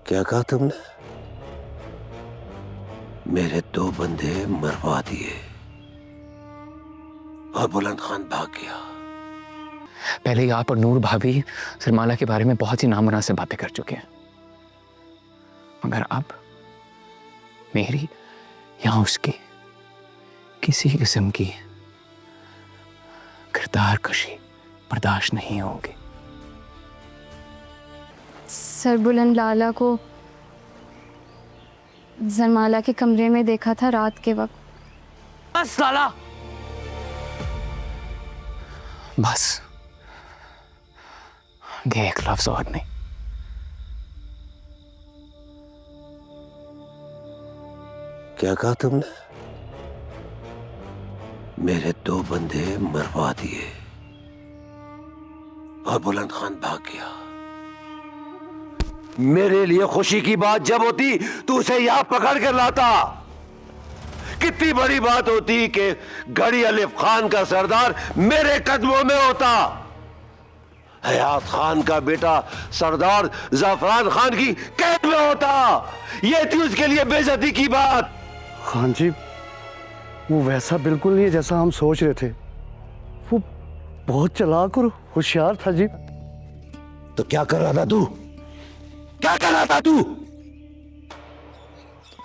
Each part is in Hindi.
क्या कहा तुमने? मेरे 2 बंदे मरवा दिए और बुलंद खान भाग गया। पहले ही आप और नूर भाभी सरमाला के बारे में बहुत ही नामुनासिब बातें कर चुके हैं, मगर अब मेरी या उसकी किसी किस्म की किरदार कशी बर्दाश्त नहीं होगी। सरबुलंद लाला को जरमाला के कमरे में देखा था रात के वक्त। बस लाला, बस एक लफ्ज और नहीं। क्या कहा तुमने? मेरे 2 बंदे मरवा दिए और बुलंद खान भाग गया। मेरे लिए खुशी की बात जब होती तो उसे यहां पकड़ कर लाता। कितनी बड़ी बात होती कि घड़ी अलिफ खान का सरदार मेरे कदमों में होता। हयात खान का बेटा सरदार जाफरान खान की कैद में होता। यह थी उसके लिए बेइज्जती की बात। खान जी, वो वैसा बिल्कुल नहीं है जैसा हम सोच रहे थे। वो बहुत चालाक और होशियार था जी। तो क्या कर रहा था तू? क्या कर रहा था तू?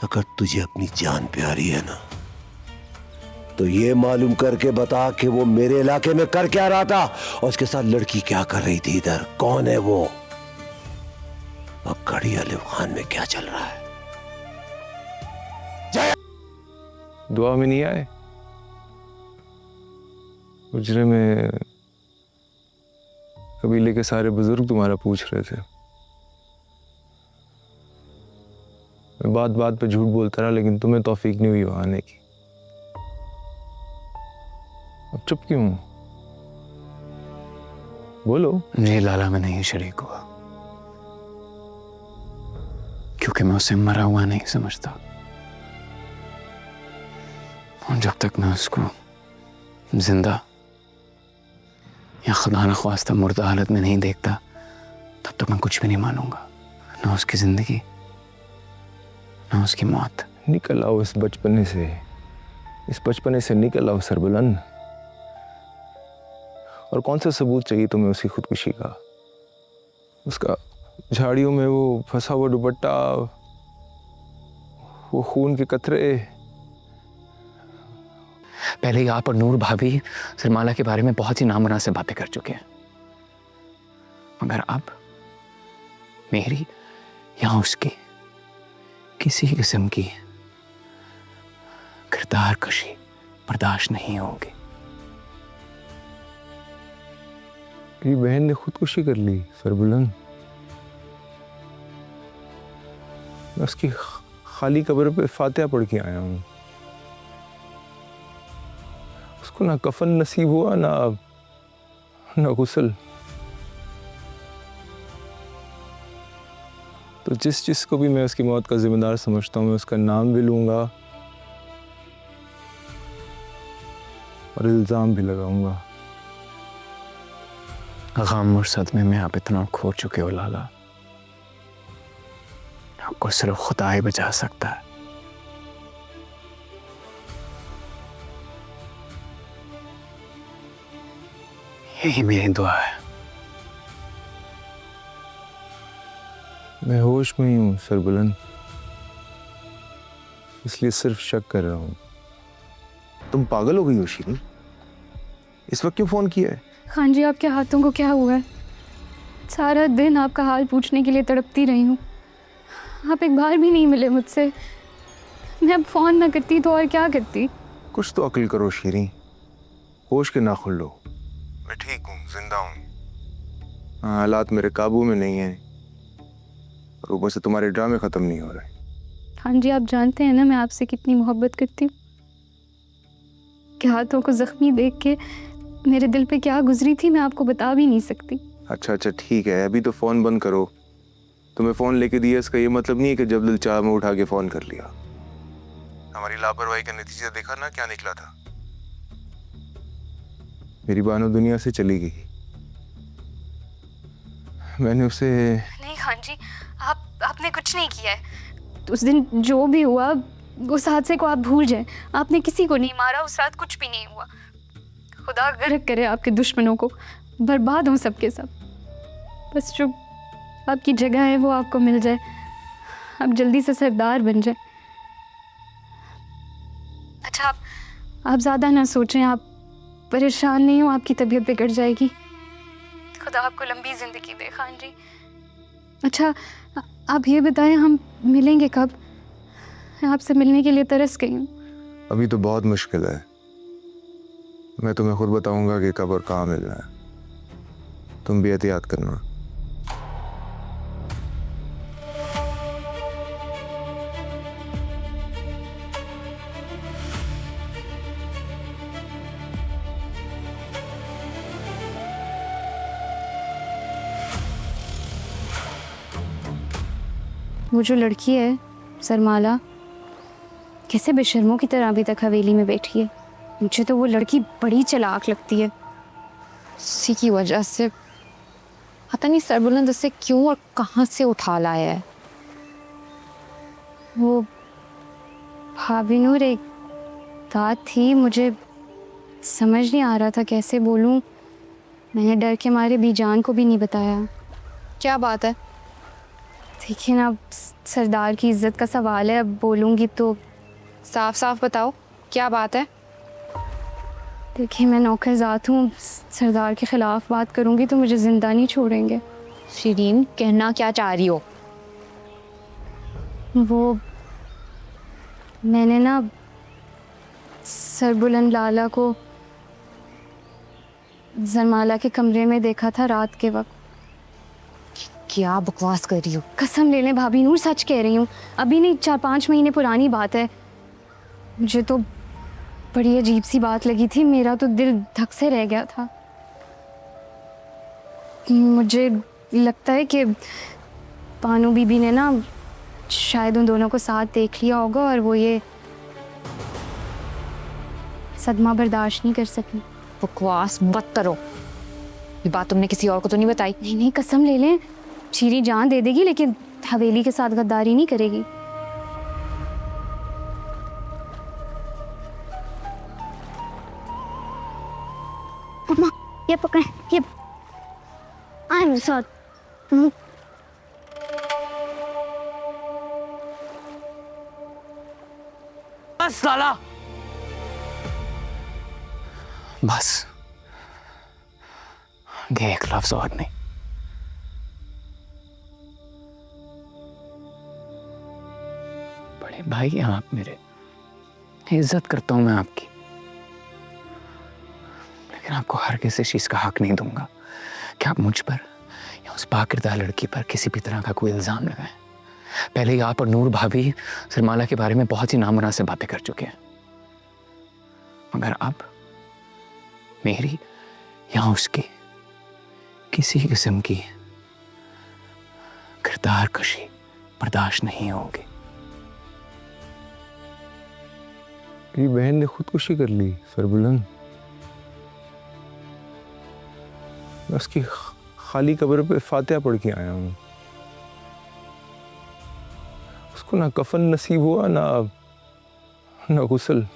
अगर तुझे अपनी जान प्यारी है ना, तो ये मालूम करके बता कि वो मेरे इलाके में कर क्या रहा था और उसके साथ लड़की क्या कर रही थी इधर। कौन है वो? अब घड़ी अलिफ खान में क्या चल रहा है? दुआ में नहीं आए? उजरे में कबीले के सारे बुजुर्ग तुम्हारा पूछ रहे थे। मैं बात बात पे झूठ बोलता रहा, लेकिन तुम्हें तौफीक नहीं हुई वहां आने की। अब चुप क्यों? बोलो। नहीं लाला, मैं नहीं शरीक हुआ क्योंकि मैं उसे मरा हुआ नहीं समझता। और जब तक मैं उसको जिंदा या खुदा न ख्वास्ता मुर्दा हालत में नहीं देखता, तब तक मैं कुछ भी नहीं मानूंगा, ना उसकी जिंदगी ना उसकी मौत। निकल आओ इस बचपने से, इस बचपने से निकल आओ सरबुलंद। और कौन सा सबूत चाहिए तुम्हें उसकी खुदकुशी का? उसका झाड़ियों में वो फंसा हुआ दुपट्टा, वो खून के कतरे। पहले ही आप और नूर भाभी सरमाला के बारे में बहुत ही नामुनासिब बातें कर चुके हैं, मगर अब मेरी या उसकी किसी किस्म की किरदार कशी बर्दाश्त नहीं होगी। मेरी बहन ने खुदकुशी कर ली सरबुलंद। मैं उसकी खाली कब्र पे फातिहा पढ़ के आया हूं। उसको ना कफन नसीब हुआ, ना गुस्ल। तो जिस को भी मैं उसकी मौत का जिम्मेदार समझता हूं, मैं उसका नाम भी लूंगा और इल्जाम भी लगाऊंगा। गम और सदमे में आप इतना खो चुके हो लाला, आपको सिर्फ खुदा ही बचा सकता है। यही मेरी दुआ है। मैं होश में ही हूं सरबुलंद, इसलिए सिर्फ शक कर रहा हूं। तुम पागल हो गई हो शीरीन? इस वक्त क्यों फोन किया है? खान जी, आपके हाथों को क्या हुआ है? सारा दिन आपका हाल पूछने के लिए तड़पती रही हूँ। आप एक बार भी नहीं मिले मुझसे। मैं अब फोन ना करती तो और क्या करती? कुछ तो अक्ल करो शीरीन, होश के ना खुल लो। मैं ठीक हूँ, जिंदा हूँ। हालात मेरे काबू में नहीं है और ऊपर से तुम्हारे ड्रामे खत्म नहीं हो रहे। खान जी, आप जानते हैं ना मैं आपसे कितनी मोहब्बत करती हूँ। कि हाथों को जख्मी देख के मेरे दिल पे क्या गुजरी थी मैं आपको बता भी नहीं सकती। अच्छा ठीक है, अभी तो फोन बंद करो। तुम्हें फोन लेके दिया इसका ये मतलब नहीं है कि जब दिल चाह में उठा के फोन कर लिया। हमारी लापरवाही का नतीजा देखा ना क्या निकला था। मेरी बानो दुनिया से चली गई। मैंने उसे नहीं खान जी, आपने कुछ नहीं किया है। उस दिन जो भी हुआ उस हादसे को आप भूल जाएं। आपने किसी को नहीं मारा, उस रात कुछ भी नहीं हुआ। खुदा गर्क करे आपके दुश्मनों को बर्बाद हों सबके सब। बस जो आपकी जगह है वो आपको मिल जाए, आप जल्दी से सरदार बन जाए। अच्छा आप ज़्यादा ना सोचें, आप परेशान नहीं हो, आपकी तबीयत बिगड़ जाएगी। खुदा आपको लंबी ज़िंदगी दे खान जी। अच्छा आप ये बताएं हम मिलेंगे कब? मैं आपसे मिलने के लिए तरस गई हूँ। अभी तो बहुत मुश्किल है, मैं तुम्हें खुद बताऊंगा कि कब और कहाँ मिलना है। तुम भी एहतियात करना। वो जो लड़की है सरमाला, कैसे बेशर्मों की तरह अभी तक हवेली में बैठी है। मुझे तो वो लड़की बड़ी चालाक लगती है। उसी की वजह से पता नहीं सरबुलंद उसे क्यों और कहाँ से उठा लाया है। वो भाभी नूर एक बात थी, मुझे समझ नहीं आ रहा था कैसे बोलूं। मैंने डर के मारे बीजान को भी नहीं बताया। क्या बात है? देखिए ना, अब सरदार की इज्जत का सवाल है, अब बोलूँगी तो। साफ साफ बताओ क्या बात है। देखिए मैं नौकरजात हूँ, सरदार के ख़िलाफ़ बात करूँगी तो मुझे ज़िंदा नहीं छोड़ेंगे। शिरीन कहना क्या चाह रही हो? वो मैंने ना सरबुलंद लाला को जरमाला के कमरे में देखा था रात के वक्त। क्या बकवास कर रही हो? कसम ले लें भाभी नूर, सच कह रही हूँ। अभी नहीं, 4-5 महीने पुरानी बात है। मुझे तो बड़ी अजीब सी बात लगी थी, मेरा तो दिल धक से रह गया था। मुझे लगता है कि पानू बीबी ने ना शायद उन दोनों को साथ देख लिया होगा और वो ये सदमा बर्दाश्त नहीं कर सकी। बकवास मत करो, ये बात तुमने किसी और को तो नहीं बताई? नहीं नहीं, कसम ले लें, शीरी जान दे देगी लेकिन हवेली के साथ गद्दारी नहीं करेगी। अम्मा ये पकड़े, ये आए मेरे साथ। बस साला, बस एक लफ्ज और नहीं। बड़े भाई हैं आप मेरे, इज्जत करता हूं मैं आपकी, लेकिन आपको हर किसी चीज का हक नहीं दूंगा कि आप मुझ पर या उस पाकिरदा लड़की पर किसी भी तरह का कोई इल्जाम लगाएं। पहले ही आप और नूर भाभी सरमाला के बारे में बहुत ही नामुनासिब बातें कर चुके हैं, मगर अब मेरी या उसकी किसी किस्म की किरदार कशी बर्दाश्त नहीं होगी। मेरी बहन ने खुदकुशी कर ली सरबुलंद। मैं उसकी खाली कब्र पे फातिहा पढ़ के आया हूँ। उसको ना कफन नसीब हुआ ना गुस्ल।